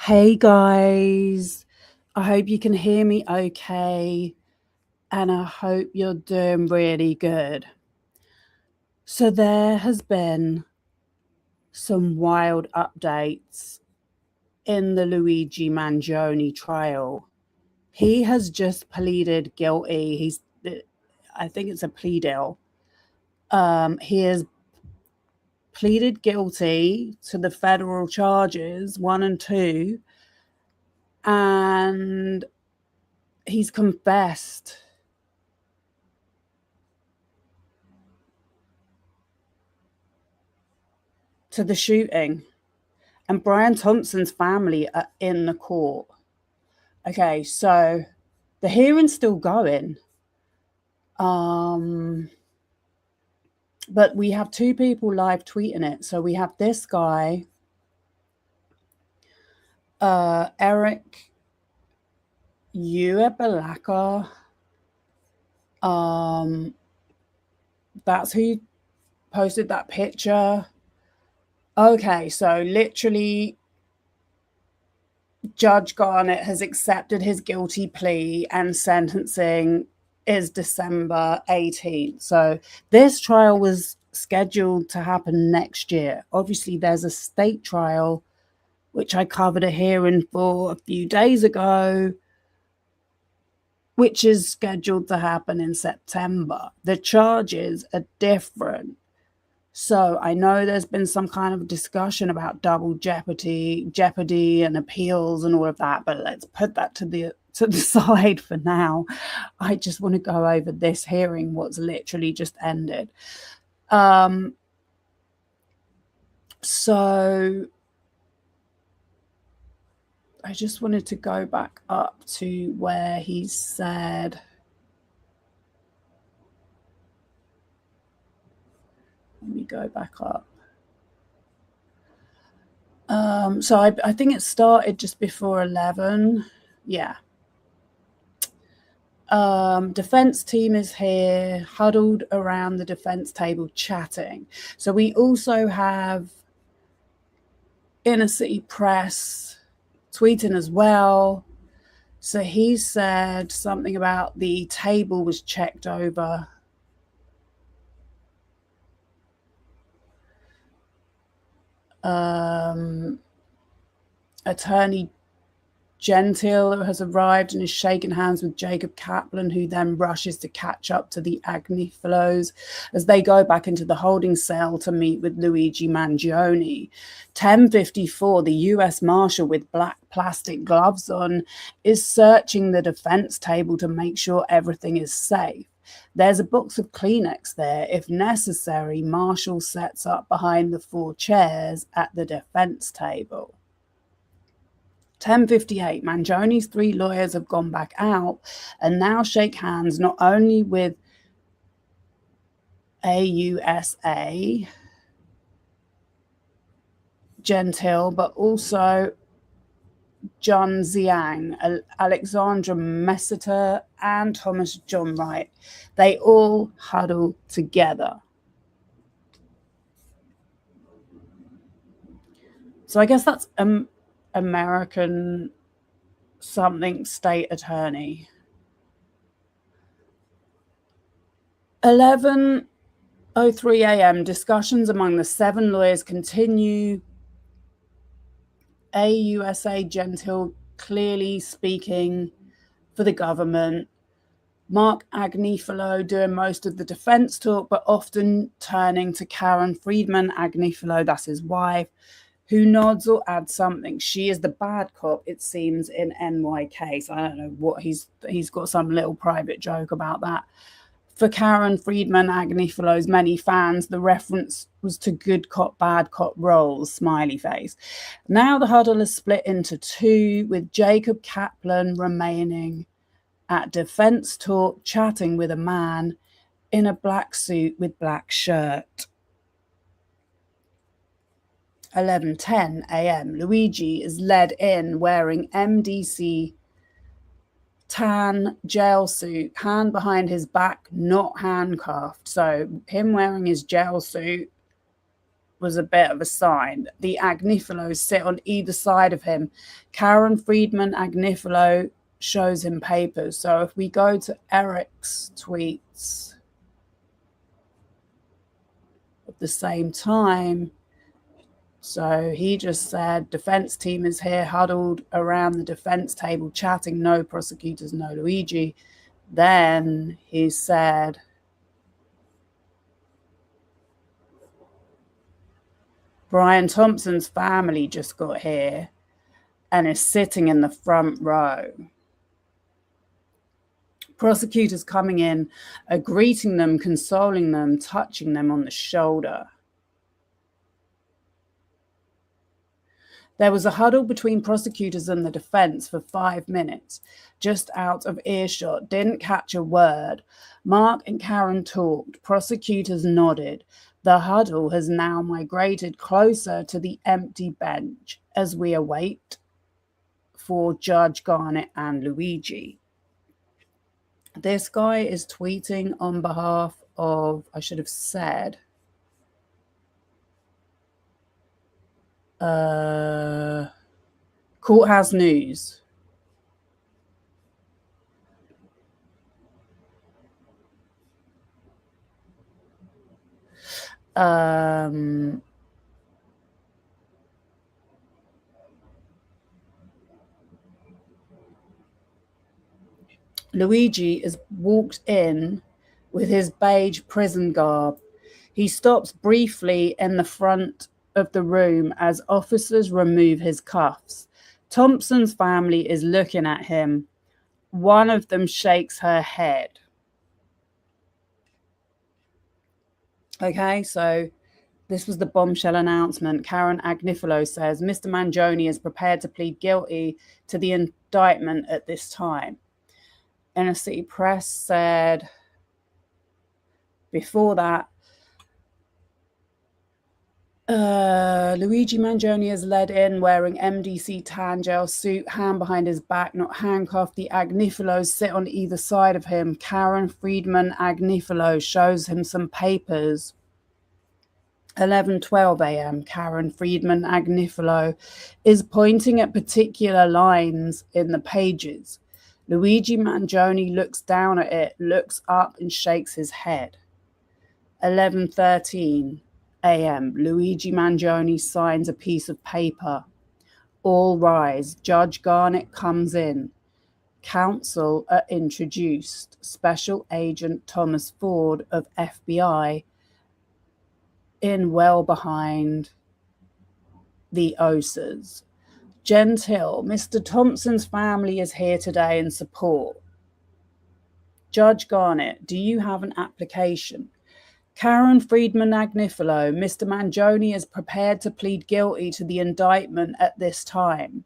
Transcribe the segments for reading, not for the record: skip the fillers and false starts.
Hey guys, I hope you can hear me okay, and I hope you're doing really good. So, there has been some wild updates in the Luigi Mangione trial. He has just pleaded guilty. I think it's a plea deal. He has pleaded guilty to the federal charges 1 and 2, and he's confessed to the shooting, and Brian Thompson's family are in the court. Okay, so the hearing's still going. But we have two people live tweeting it. So we have this guy, Eric Uebalaka. That's who posted that picture. Okay, so literally Judge Garnett has accepted his guilty plea and sentencing is December 18th. So this trial was scheduled to happen next year. Obviously, there's a state trial, which I covered a hearing for a few days ago, which is scheduled to happen in September. The charges are different. So I know there's been some kind of discussion about double jeopardy and appeals and all of that, but let's put that to the side for now. I just want to go over this hearing, what's literally just ended. So I just wanted to go back up to where he said, let me go back up. So I think it started just before 11. Yeah. Defense team is here, huddled around the defense table chatting. So we also have Inner City Press tweeting as well. So he said something about the table was checked over. Attorney Gentile has arrived and is shaking hands with Jacob Kaplan, who then rushes to catch up to the Agnifelos as they go back into the holding cell to meet with Luigi Mangione. 10:54, the US Marshal with black plastic gloves on is searching the defense table to make sure everything is safe. There's a box of Kleenex there. If necessary, Marshall sets up behind the 4 chairs at the defense table. 10:58, Mangione's 3 lawyers have gone back out and now shake hands not only with AUSA Gentile, but also John Ziang, Alexandra Messiter, and Thomas John Wright. They all huddle together. So I guess that's American something state attorney. 11:03 a.m. Discussions among the 7 lawyers continue. AUSA Gentile clearly speaking for the government. Mark Agnifilo doing most of the defense talk, but often turning to Karen Friedman Agnifilo, that's his wife, who nods or adds something. She is the bad cop, it seems, in NYK. So I don't know what he's got some little private joke about that. For Karen Friedman Agnifilo's many fans, the reference was to good cop, bad cop roles, smiley face. Now the huddle is split into 2, with Jacob Kaplan remaining at defense talk, chatting with a man in a black suit with black shirt. 11:10 a.m. Luigi is led in wearing MDC tan jail suit, hand behind his back, not handcuffed. So him wearing his jail suit was a bit of a sign. The Agnifilos sit on either side of him. Karen Friedman Agnifilo shows him papers. So if we go to Eric's tweets at the same time, so he just said, defense team is here, huddled around the defense table, chatting, no prosecutors, no Luigi. Then he said, Brian Thompson's family just got here and is sitting in the front row. Prosecutors coming in are greeting them, consoling them, touching them on the shoulder. There was a huddle between prosecutors and the defense for 5 minutes, just out of earshot, didn't catch a word. Mark and Karen talked, prosecutors nodded. The huddle has now migrated closer to the empty bench as we await for Judge Garnett and Luigi. This guy is tweeting on behalf of, I should have said, Courthouse News. Luigi is walked in with his beige prison garb. He stops briefly in the front of the room as officers remove his cuffs. Thompson's family is looking at him. One of them shakes her head. Okay, so this was the bombshell announcement. Karen Agnifilo says, Mr. Mangione is prepared to plead guilty to the indictment at this time. Inner City Press said before that, Luigi Mangione is led in wearing MDC tan gel suit, hand behind his back, not handcuffed. The Agnifilos sit on either side of him. Karen Friedman Agnifilo shows him some papers. 11:12 a.m. Karen Friedman Agnifilo is pointing at particular lines in the pages. Luigi Mangione looks down at it, looks up and shakes his head. 11:13 a.m. Luigi Mangione signs a piece of paper. All rise. Judge Garnett comes in. Counsel are introduced. Special Agent Thomas Ford of FBI in well behind the OSAs. Gentile, Mr. Thompson's family is here today in support. Judge Garnett, do you have an application? Karen Friedman Agnifilo, Mr. Mangione is prepared to plead guilty to the indictment at this time.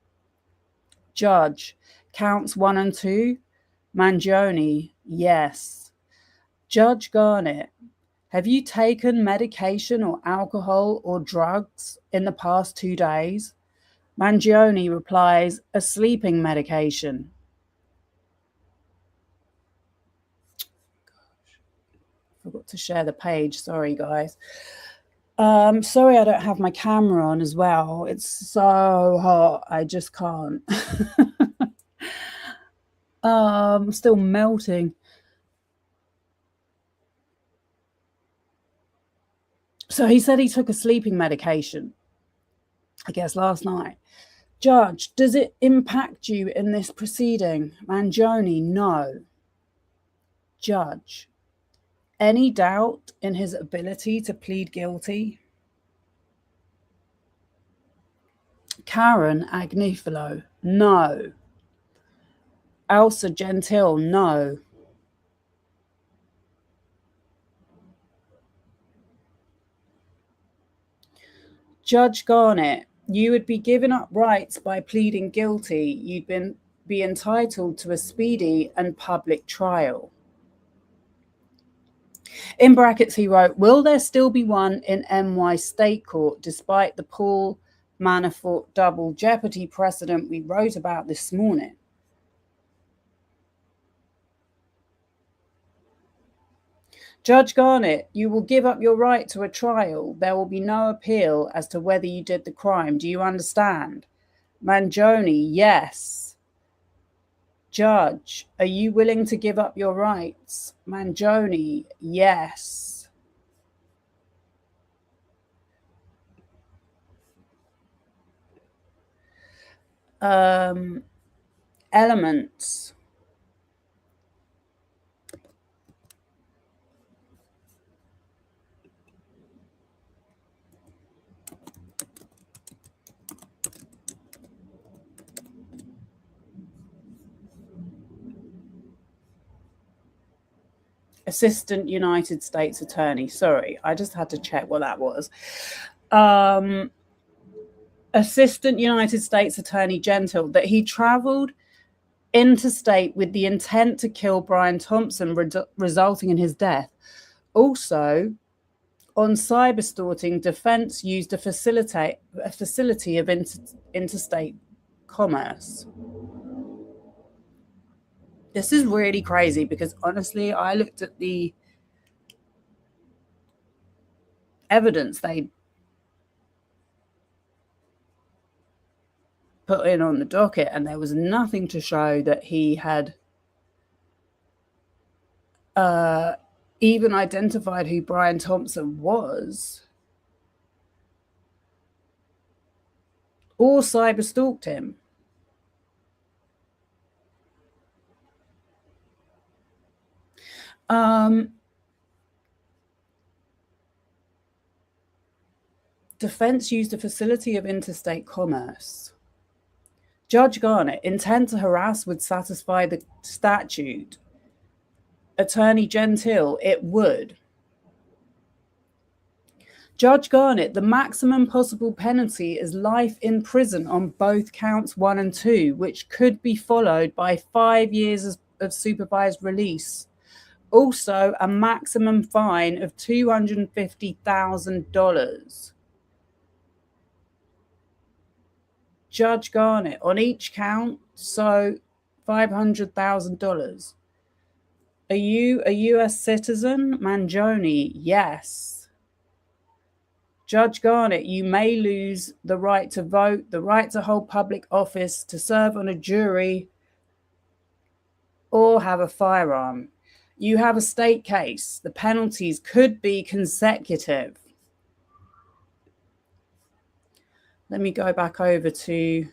Judge, counts 1 and 2? Mangione, yes. Judge Garnett, have you taken medication or alcohol or drugs in the past 2 days? Mangione replies, a sleeping medication. Forgot to share the page. Sorry, guys. Sorry I don't have my camera on as well. It's so hot. I just can't. I'm still melting. So he said he took a sleeping medication, I guess last night. Judge, does it impact you in this proceeding? Mangione, no. Judge, any doubt in his ability to plead guilty? Karen Agnifilo, no. Elsa Gentile, no. Judge Garnett, you would be giving up rights by pleading guilty. You'd be entitled to a speedy and public trial. In brackets, he wrote, will there still be one in NY State Court despite the Paul Manafort double jeopardy precedent we wrote about this morning? Judge Garnett, you will give up your right to a trial. There will be no appeal as to whether you did the crime. Do you understand? Mangione, yes. Judge, are you willing to give up your rights? Mangione, yes. Elements. Assistant United States Attorney. Sorry, I just had to check what that was. Assistant United States Attorney Gentle, that he traveled interstate with the intent to kill Brian Thompson, resulting in his death. Also, on cyberstalking, defense used a facility of interstate commerce. This is really crazy because honestly, I looked at the evidence they put in on the docket, and there was nothing to show that he had even identified who Brian Thompson was or cyberstalked him. Defense used a facility of interstate commerce. Judge Garnett, intent to harass would satisfy the statute. Attorney Gentile, it would. Judge Garnett, the maximum possible penalty is life in prison on both counts 1 and 2, which could be followed by 5 years of supervised release. Also, a maximum fine of $250,000. Judge Garnett, on each count, so $500,000. Are you a US citizen? Mangione, yes. Judge Garnett, you may lose the right to vote, the right to hold public office, to serve on a jury, or have a firearm. You have a state case. The penalties could be consecutive. Let me go back over to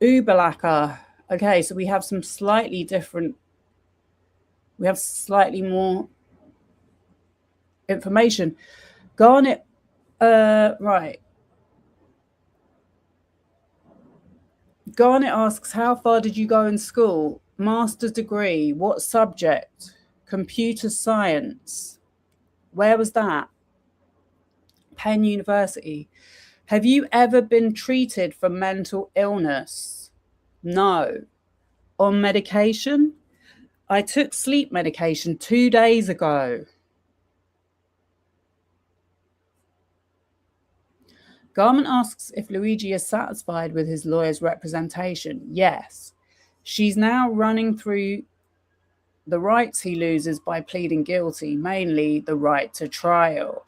Ubalacker. Okay, so we have some slightly different, we have slightly more information. Garnett, right. Garnett asks, how far did you go in school? Master's degree. What subject? Computer science. Where was that? Penn University. Have you ever been treated for mental illness? No. On medication? I took sleep medication 2 days ago. Garman asks if Luigi is satisfied with his lawyer's representation. Yes. She's now running through the rights he loses by pleading guilty, mainly the right to trial.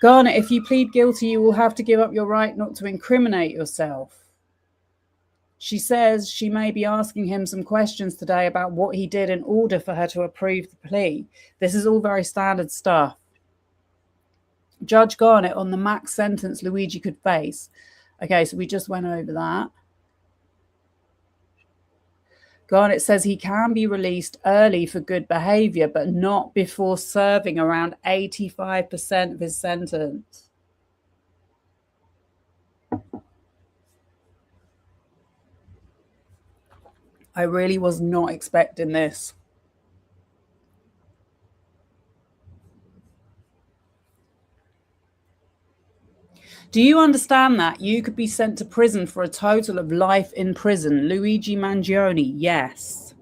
Garnett, if you plead guilty, you will have to give up your right not to incriminate yourself. She says she may be asking him some questions today about what he did in order for her to approve the plea. This is all very standard stuff. Judge Garnett, on the max sentence Luigi could face. Okay, so we just went over that. Garnett says he can be released early for good behavior, but not before serving around 85% of his sentence. I really was not expecting this. Do you understand that? You could be sent to prison for a total of life in prison. Luigi Mangione, yes.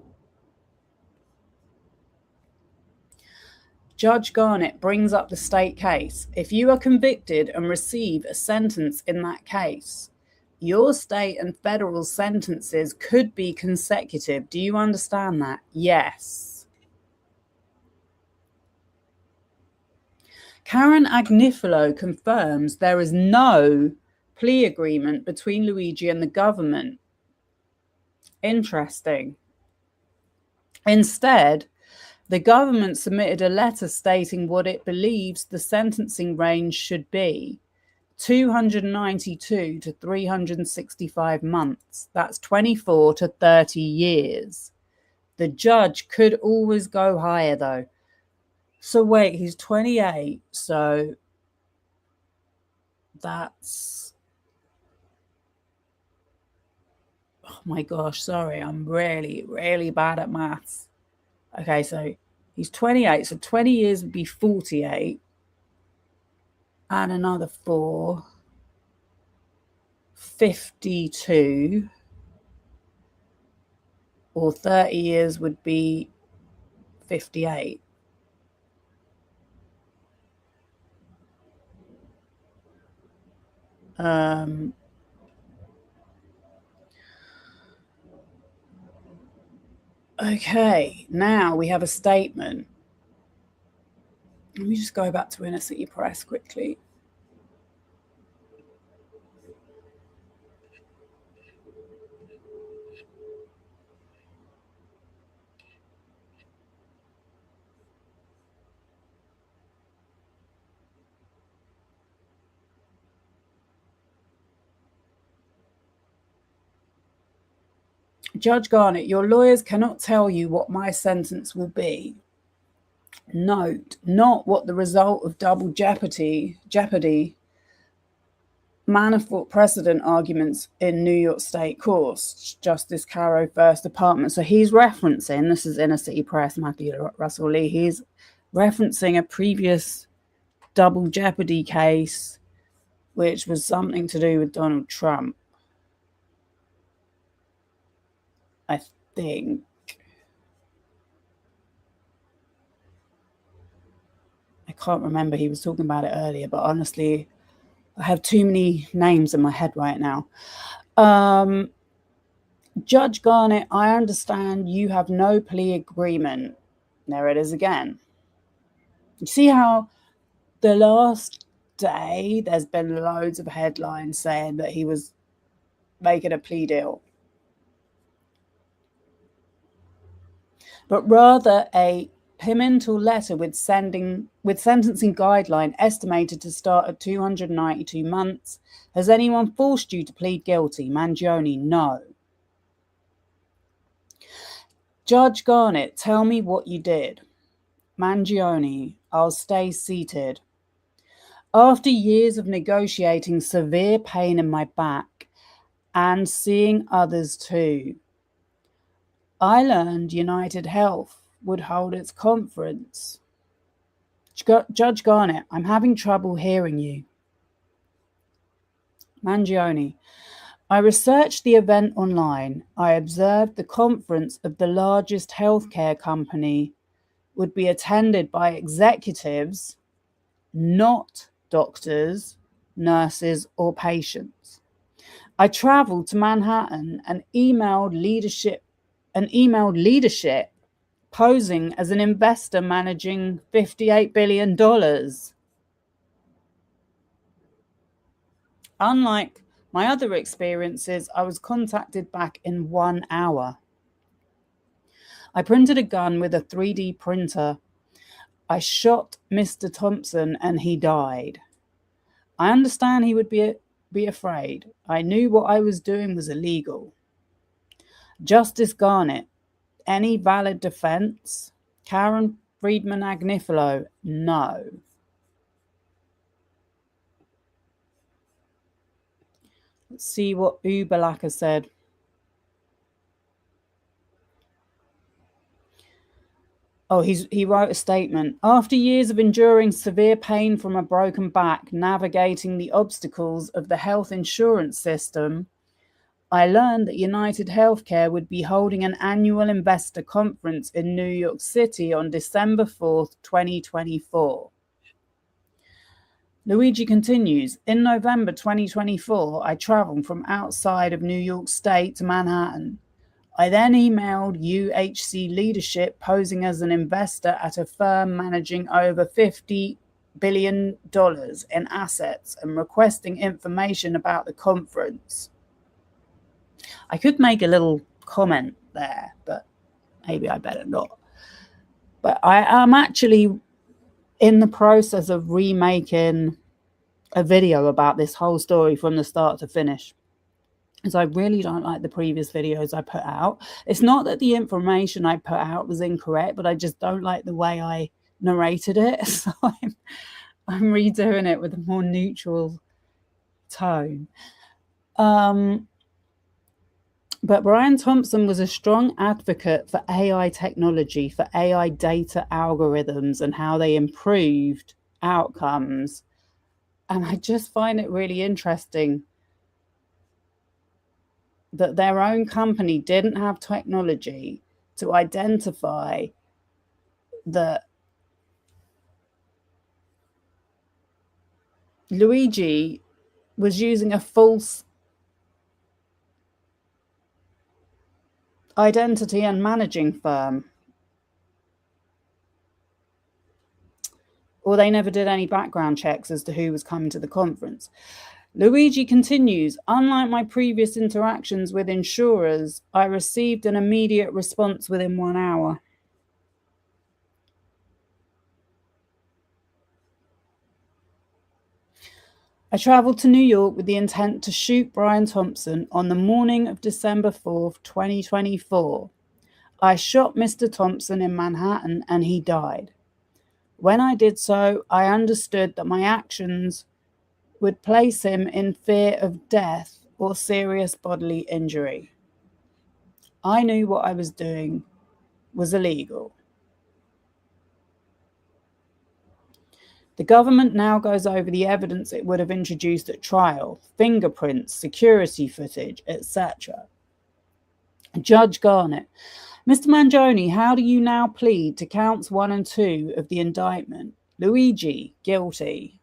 Judge Garnett brings up the state case. If you are convicted and receive a sentence in that case, Your state and federal sentences could be consecutive. Do you understand that? Yes. Karen Agnifilo confirms there is no plea agreement between Luigi and the government. Interesting. Instead, the government submitted a letter stating what it believes the sentencing range should be: 292 to 365 months. That's 24 to 30 years. The judge could always go higher, though. So wait, he's 28, so that's... Oh my gosh, sorry, I'm really, really bad at maths. Okay, so he's 28, so 20 years would be 48. Add another 4. 52. Or 30 years would be 58. Okay, now we have a statement. Let me just go back to Inner City Press quickly. Judge Garnett, your lawyers cannot tell you what my sentence will be. Note, not what the result of double jeopardy Manafort precedent arguments in New York State courts, Justice Caro First Department. So he's referencing, this is Inner City Press, Matthew Russell Lee, he's referencing a previous double jeopardy case, which was something to do with Donald Trump, I think. I can't remember, he was talking about it earlier, but honestly, I have too many names in my head right now. Judge Garnett, I understand you have no plea agreement. There it is again. You see how the last day there's been loads of headlines saying that he was making a plea deal, but rather a pimental letter with sentencing guideline estimated to start at 292 months. Has anyone forced you to plead guilty? Mangione, no. Judge Garnett, tell me what you did. Mangione, I'll stay seated. After years of negotiating severe pain in my back and seeing others too, I learned United Health would hold its conference. Judge Garnett, I'm having trouble hearing you. Mangione, I researched the event online. I observed the conference of the largest healthcare company would be attended by executives, not doctors, nurses, or patients. I traveled to Manhattan and emailed leadership posing as an investor managing $58 billion. Unlike my other experiences, I was contacted back in 1 hour. I printed a gun with a 3D printer. I shot Mr. Thompson and he died. I understand he would be afraid. I knew what I was doing was illegal. Justice Garnett, any valid defense? Karen Friedman Agnifilo, no. Let's see what Ubalaka said. Oh, he wrote a statement. After years of enduring severe pain from a broken back, navigating the obstacles of the health insurance system, I learned that United Healthcare would be holding an annual investor conference in New York City on December 4th, 2024. Luigi continues, in November 2024, I traveled from outside of New York State to Manhattan. I then emailed UHC leadership posing as an investor at a firm managing over $50 billion in assets and requesting information about the conference. I could make a little comment there, but maybe I better not. But I am actually in the process of remaking a video about this whole story from the start to finish, because I really don't like the previous videos I put out. It's not that the information I put out was incorrect, but I just don't like the way I narrated it. So I'm redoing it with a more neutral tone. But Brian Thompson was a strong advocate for AI technology, for AI data algorithms and how they improved outcomes. And I just find it really interesting that their own company didn't have technology to identify that Luigi was using a false identity and managing firm. Or they never did any background checks as to who was coming to the conference. Luigi continues, unlike my previous interactions with insurers, I received an immediate response within 1 hour. I travelled to New York with the intent to shoot Brian Thompson on the morning of December 4th, 2024. I shot Mr. Thompson in Manhattan and he died. When I did so, I understood that my actions would place him in fear of death or serious bodily injury. I knew what I was doing was illegal. The government now goes over the evidence it would have introduced at trial, fingerprints, security footage, etc. Judge Garnett, Mr. Mangione, how do you now plead to counts 1 and 2 of the indictment? Luigi, guilty.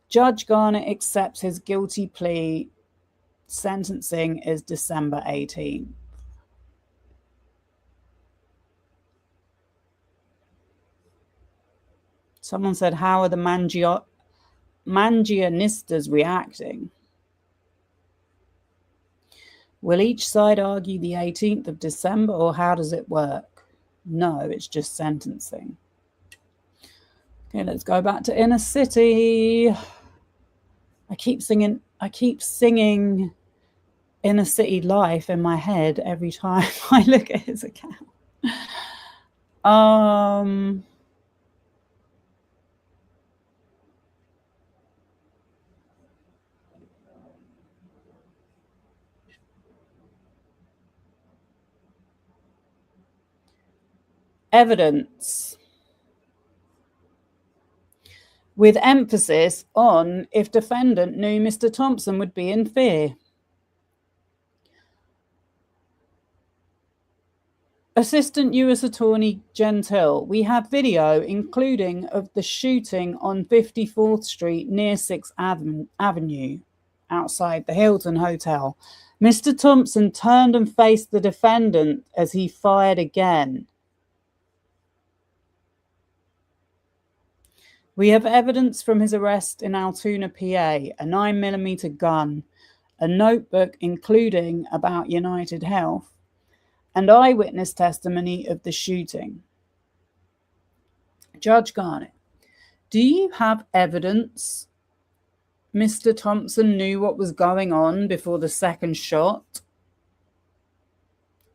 Judge Garnett accepts his guilty plea. Sentencing is December 18th. Someone said, how are the Mangionistas reacting? Will each side argue the 18th of December, or how does it work? No, it's just sentencing. Okay, let's go back to Inner City. I keep singing Inner City Life in my head every time I look at his account. Evidence, with emphasis on if defendant knew Mr. Thompson would be in fear. Assistant U.S. Attorney Gentile, we have video including of the shooting on 54th Street near 6th Avenue outside the Hilton Hotel. Mr. Thompson turned and faced the defendant as he fired again. We have evidence from his arrest in Altoona, PA, a 9mm gun, a notebook including about United Health, and eyewitness testimony of the shooting. Judge Garnett, do you have evidence Mr. Thompson knew what was going on before the second shot?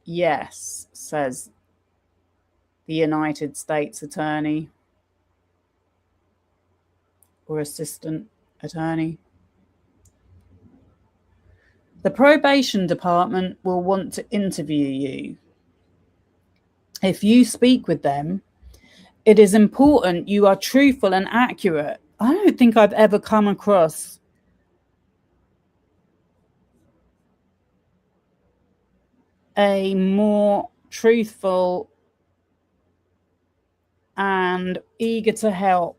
Yes, says the United States Attorney or Assistant Attorney. The probation department will want to interview you. If you speak with them, it is important you are truthful and accurate. I don't think I've ever come across a more truthful and and eager to help.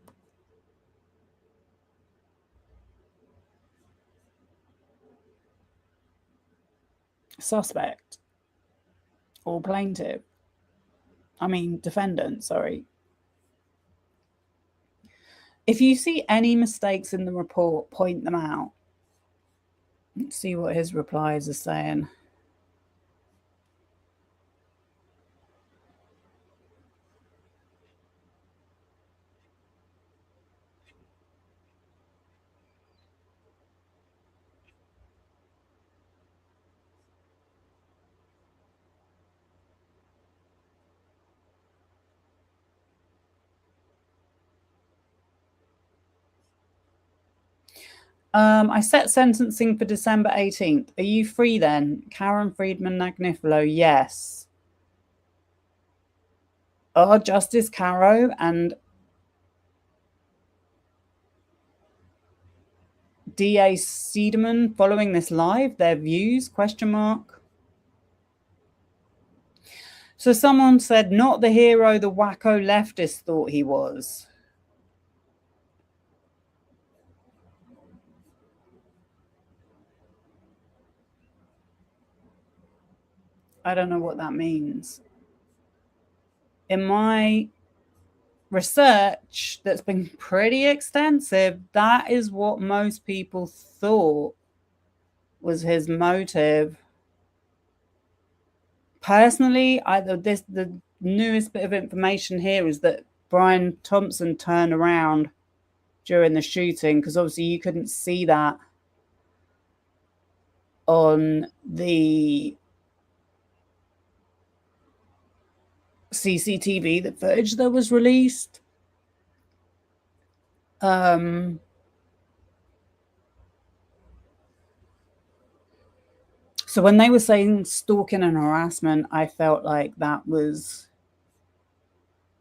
Suspect or plaintiff. I mean, defendant, sorry. If you see any mistakes in the report, point them out. Let's see what his replies are saying. I set sentencing for December 18th. Are you free then? Karen Friedman Nagnifalo, yes. Are Justice Caro and DA Seidemann following this live? Their views? Question mark. So someone said, not the hero the wacko leftist thought he was. I don't know what that means. In my research that's been pretty extensive, that is what most people thought was his motive. Personally, the newest bit of information here is that Brian Thompson turned around during the shooting, because obviously you couldn't see that on the CCTV, the footage that was released. So when they were saying stalking and harassment, I felt like that was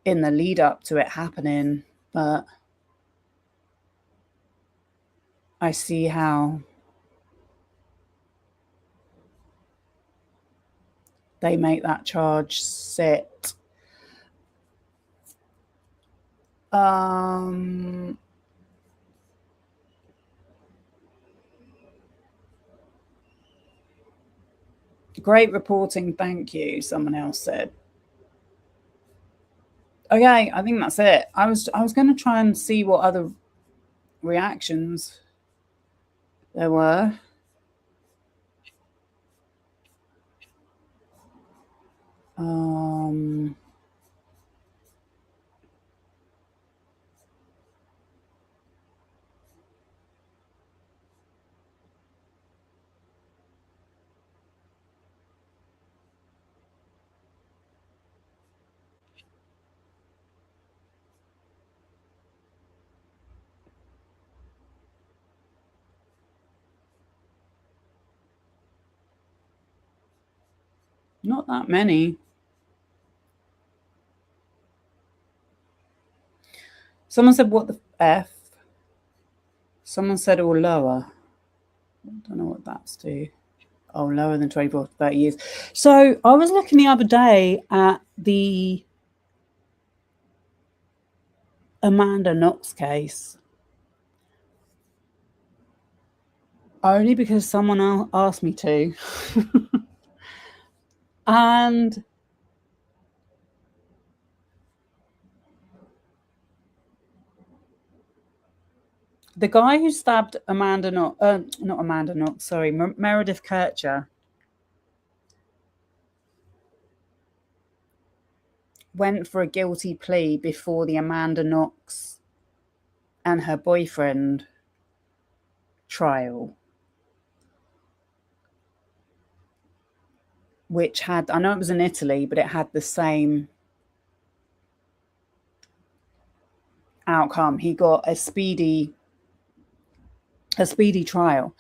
in the lead up to it happening, but I see how they make that charge sit. Great reporting, thank you, someone else said. Okay, I think that's it. I was going to try and see what other reactions there were. Not that many. Someone said, what the F? Someone said, or lower. I don't know what that's to. Oh, lower than 24 to 30 years. So I was looking the other day at the Amanda Knox case. Only because someone asked me to. And the guy who stabbed Meredith Kircher went for a guilty plea before the Amanda Knox and her boyfriend trial, which had, I know it was in Italy, but it had the same outcome. He got a speedy trial.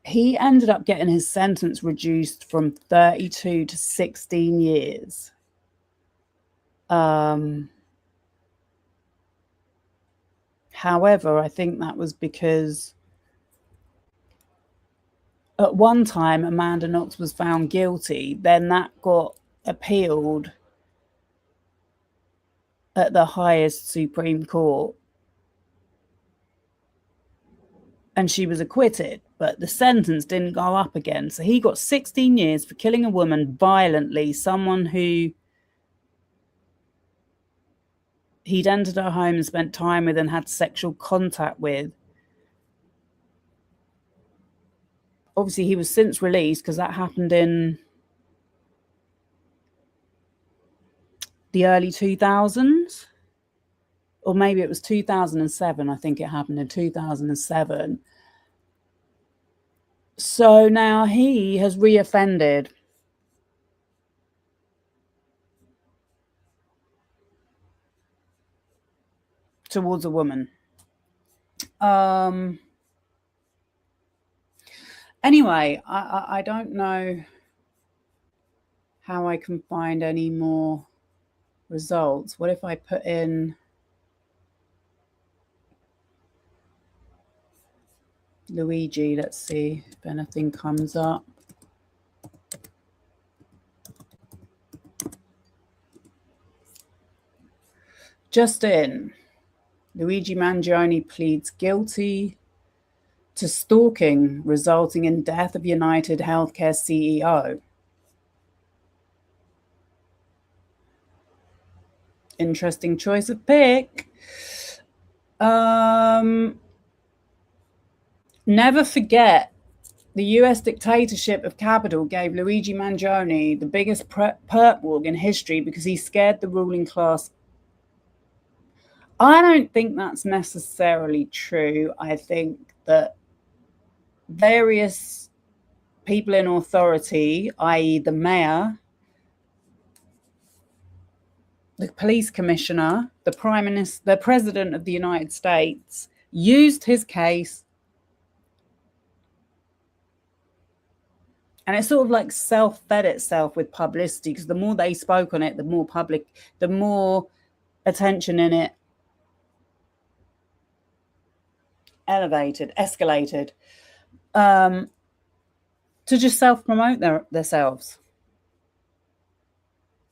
He ended up getting his sentence reduced from 32 to 16 years. However, I think that was because at one time Amanda Knox was found guilty, then that got appealed at the highest Supreme Court. And she was acquitted, but the sentence didn't go up again. So he got 16 years for killing a woman violently, someone who he'd entered her home and spent time with and had sexual contact with. Obviously, he was since released because that happened in the early 2000s. Or maybe it was 2007. I think it happened in 2007. So now he has reoffended. Towards a woman. Anyway, I don't know how I can find any more results. What if I put in Luigi? Let's see if anything comes up. Just in, Luigi Mangione pleads guilty to stalking, resulting in death of United Healthcare CEO. Interesting choice of pick. Never forget, the US dictatorship of capital gave Luigi Mangione the biggest perp walk in history because he scared the ruling class. I don't think that's necessarily true. I think that various people in authority, i.e. the mayor, the police commissioner, the prime minister, the president of the United States, used his case, and it sort of like self-fed itself with publicity, because the more they spoke on it, the more attention in it escalated, to just self-promote themselves.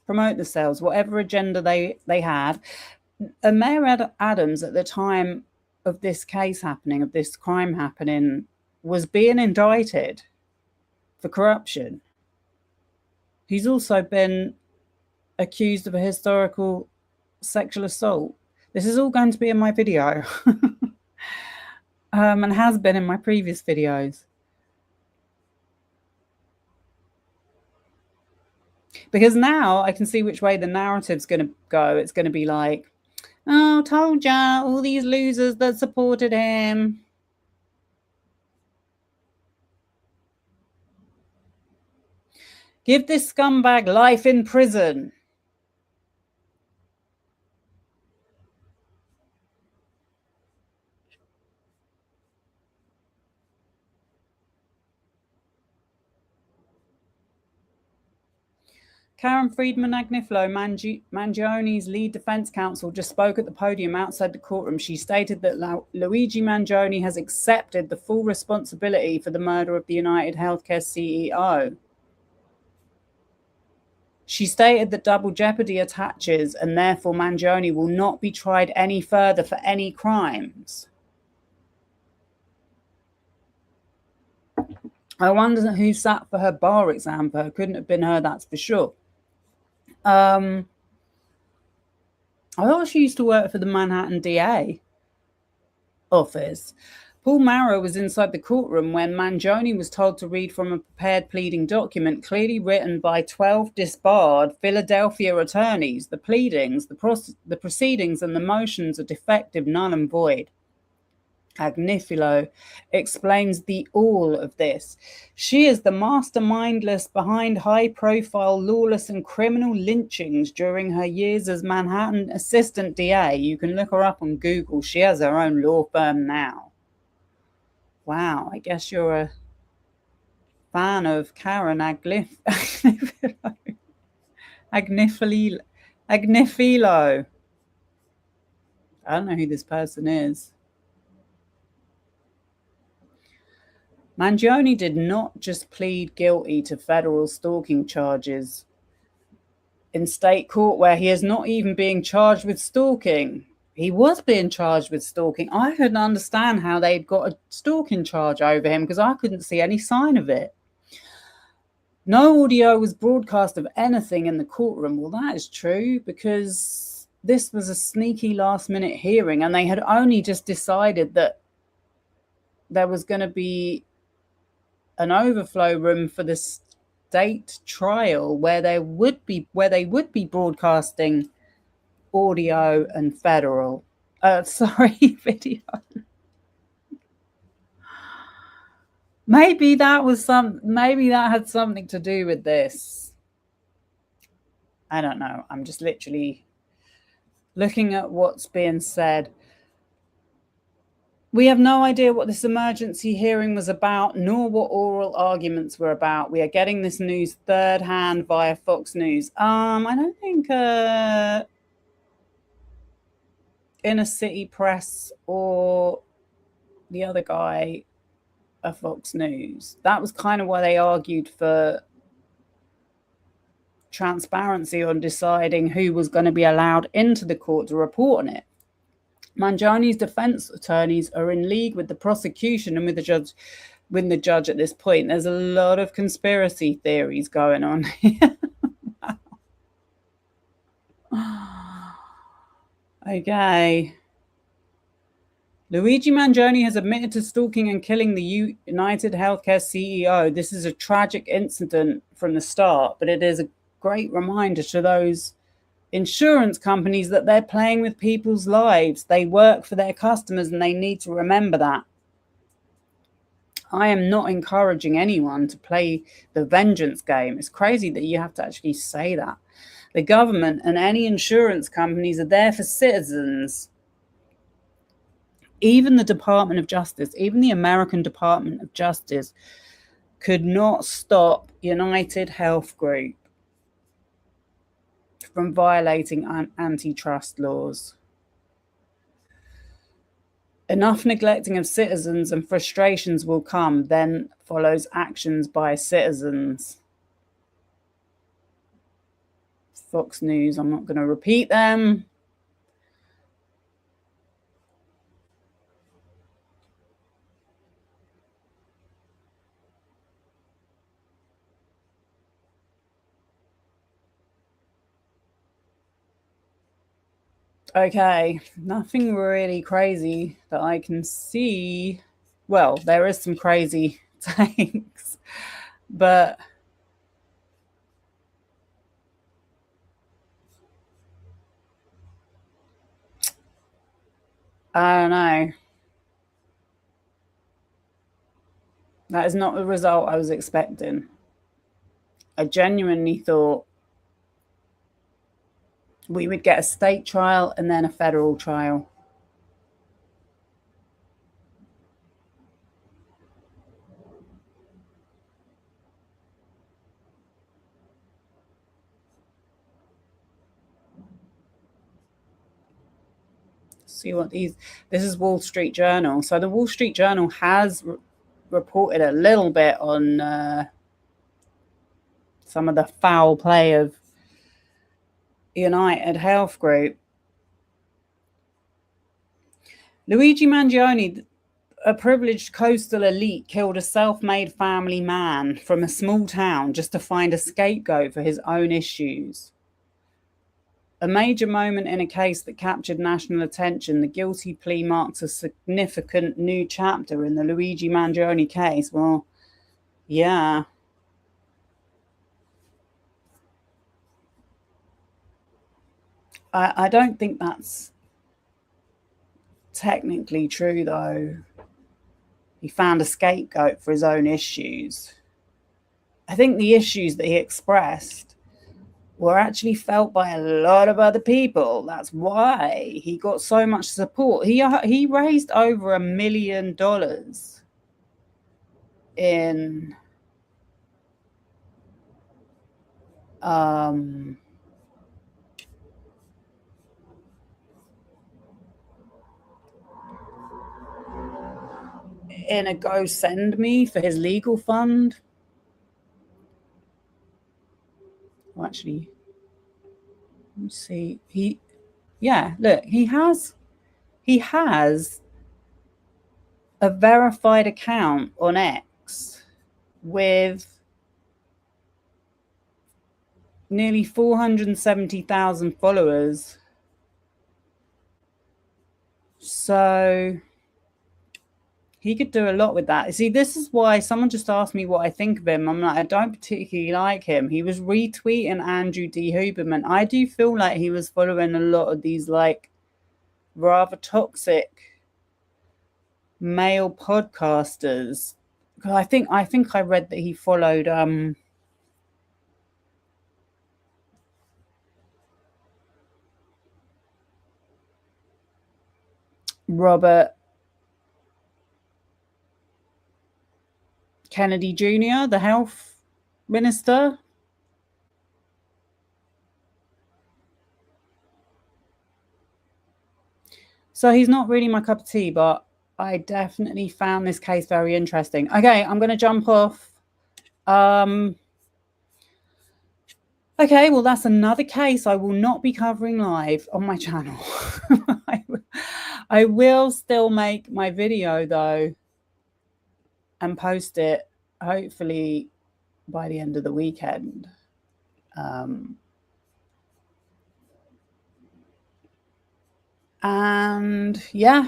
Promote themselves, whatever agenda they had. Mayor Adams, at the time of this case happening, of this crime happening, was being indicted for corruption. He's also been accused of a historical sexual assault. This is all going to be in my video, and has been in my previous videos. Because now I can see which way the narrative's going to go. It's going to be like, oh, told ya, all these losers that supported him. Give this scumbag life in prison. Karen Friedman Agnifilo, Mangione's lead defense counsel, just spoke at the podium outside the courtroom. She stated that Luigi Mangione has accepted the full responsibility for the murder of the United Healthcare CEO. She stated that double jeopardy attaches, and therefore Mangione will not be tried any further for any crimes. I wonder who sat for her bar exam. For her. Couldn't have been her, that's for sure. I thought she used to work for the Manhattan DA office. Paul Marrow was inside the courtroom when Mangione was told to read from a prepared pleading document clearly written by 12 disbarred Philadelphia attorneys. The pleadings, the proceedings and the motions are defective, null and void. Agnifilo explains the all of this. She is the mastermindless behind high-profile, lawless and criminal lynchings during her years as Manhattan assistant DA. You can look her up on Google. She has her own law firm now. Wow, I guess you're a fan of Karen Agnifilo. Agnifilo. I don't know who this person is. Mangione did not just plead guilty to federal stalking charges. in state court where he is not even being charged with stalking. He was being charged with stalking. I couldn't understand how they'd got a stalking charge over him because I couldn't see any sign of it. No audio was broadcast of anything in the courtroom. Well, that is true because this was a sneaky last-minute hearing and they had only just decided that there was going to be an overflow room for the state trial where they would be broadcasting audio and federal video. Maybe that had something to do with this. I don't know. I'm just literally looking at what's being said. We have no idea what this emergency hearing was about, nor what oral arguments were about. We are getting this news third hand via Fox News. I don't think Inner City Press or the other guy are Fox News. That was kind of why they argued for transparency on deciding who was going to be allowed into the court to report on it. Mangione's defense attorneys are in league with the prosecution and with the judge at this point. There's a lot of conspiracy theories going on here. Okay. Luigi Mangione has admitted to stalking and killing the United Healthcare CEO. This is a tragic incident from the start, but it is a great reminder to those insurance companies that they're playing with people's lives. They work for their customers and they need to remember that. I am not encouraging anyone to play the vengeance game. It's crazy that you have to actually say that. The government and any insurance companies are there for citizens. Even the Department of Justice, even the American Department of Justice could not stop United Health Group from violating antitrust laws. Enough neglecting of citizens and frustrations will come, then follows actions by citizens. Fox News, I'm not going to repeat them. Okay, nothing really crazy that I can see. Well, there is some crazy things, but I don't know. That is not the result I was expecting. I genuinely thought we would get a state trial and then a federal trial. See what this is Wall Street Journal. So the Wall Street Journal has reported a little bit on some of the foul play of United Health Group. Luigi Mangione, a privileged coastal elite, killed a self-made family man from a small town just to find a scapegoat for his own issues. A major moment in a case that captured national attention, the guilty plea marks a significant new chapter in the Luigi Mangione case. Well, yeah. I don't think that's technically true, though. He found a scapegoat for his own issues. I think the issues that he expressed were actually felt by a lot of other people. That's why he got so much support. He raised over $1 million in a GoSendMe for his legal fund. Well, actually, Let me see. Look, he has a verified account on X with nearly 470,000 followers. So he could do a lot with that. See, this is why someone just asked me what I think of him. I'm like, I don't particularly like him. He was retweeting Andrew D. Huberman. I do feel like he was following a lot of these like rather toxic male podcasters. Because I think I read that he followed Robert Kennedy Jr., the health minister. So he's not really my cup of tea, but I definitely found this case very interesting. Okay, I'm going to jump off. Okay, well, that's another case I will not be covering live on my channel. I will still make my video, though, and post it, hopefully, by the end of the weekend. And yeah,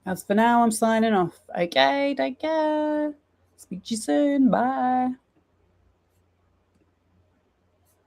as for now, I'm signing off. Okay, take care. Speak to you soon. Bye.